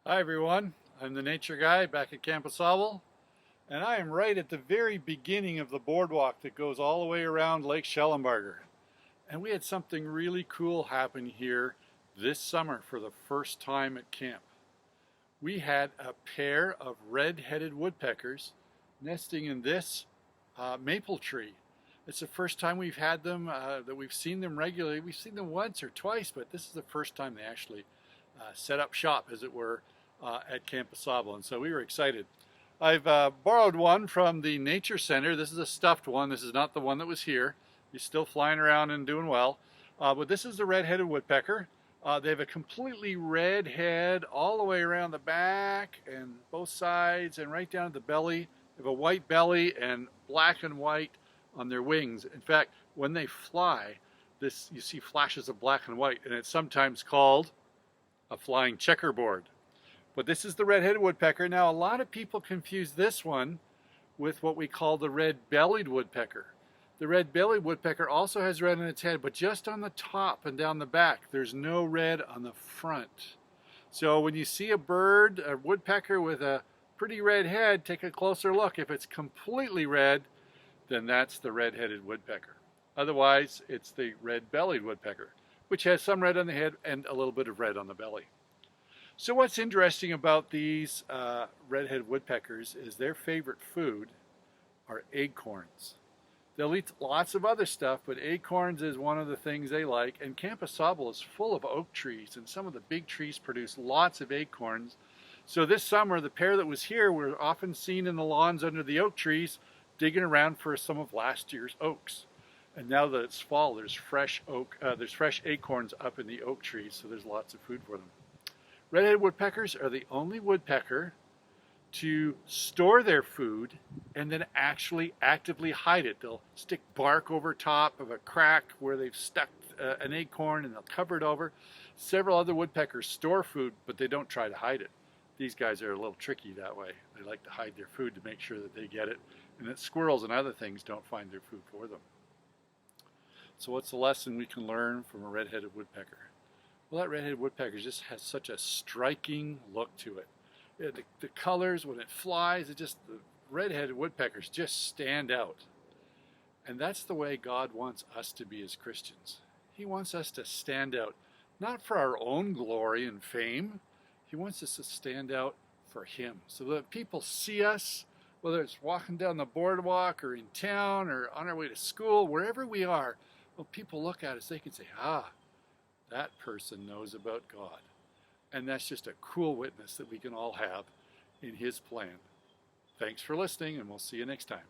Hi everyone, I'm the Nature Guy back at Camp Asable, and I am right at the very beginning of the boardwalk that goes all the way around Lake Schellenberger. And we had something really cool happen here this summer for the first time at camp. We had a pair of red-headed woodpeckers nesting in this maple tree. It's the first time we've had them, that we've seen them regularly. We've seen them once or twice, but this is the first time they actually set up shop, as it were, at Camp Asable, and so we were excited. I've borrowed one from the Nature Center. This is a stuffed one. This is not the one that was here. He's still flying around and doing well. But this is the red-headed woodpecker. They have a completely red head all the way around the back and both sides and right down to the belly. They have a white belly and black and white on their wings. In fact, when they fly, you see flashes of black and white, and it's sometimes called a flying checkerboard. But this is the red-headed woodpecker. Now, a lot of people confuse this one with what we call the red-bellied woodpecker. The red-bellied woodpecker also has red on its head, but just on the top and down the back. There's no red on the front. So when you see a bird, a woodpecker with a pretty red head, take a closer look. If it's completely red, then that's the red-headed woodpecker. Otherwise, it's the red-bellied woodpecker, which has some red on the head and a little bit of red on the belly. So what's interesting about these red-headed woodpeckers is their favorite food are acorns. They'll eat lots of other stuff, but acorns is one of the things they like. And Camp Asable is full of oak trees, and some of the big trees produce lots of acorns. So this summer, the pair that was here were often seen in the lawns under the oak trees, digging around for some of last year's oaks. And now that it's fall, there's fresh acorns up in the oak trees, so there's lots of food for them. Red-headed woodpeckers are the only woodpecker to store their food and then actually actively hide it. They'll stick bark over top of a crack where they've stuck an acorn, and they'll cover it over. Several other woodpeckers store food, but they don't try to hide it. These guys are a little tricky that way. They like to hide their food to make sure that they get it, and that squirrels and other things don't find their food for them. So what's the lesson we can learn from a red-headed woodpecker? Well, that red-headed woodpecker just has such a striking look to it. The colors, when it flies, the red-headed woodpeckers just stand out. And that's the way God wants us to be as Christians. He wants us to stand out, not for our own glory and fame. He wants us to stand out for Him, so that people see us, whether it's walking down the boardwalk or in town or on our way to school, wherever we are. Well, people look at us, they can say, that person knows about God. And that's just a cool witness that we can all have in His plan. Thanks for listening, and we'll see you next time.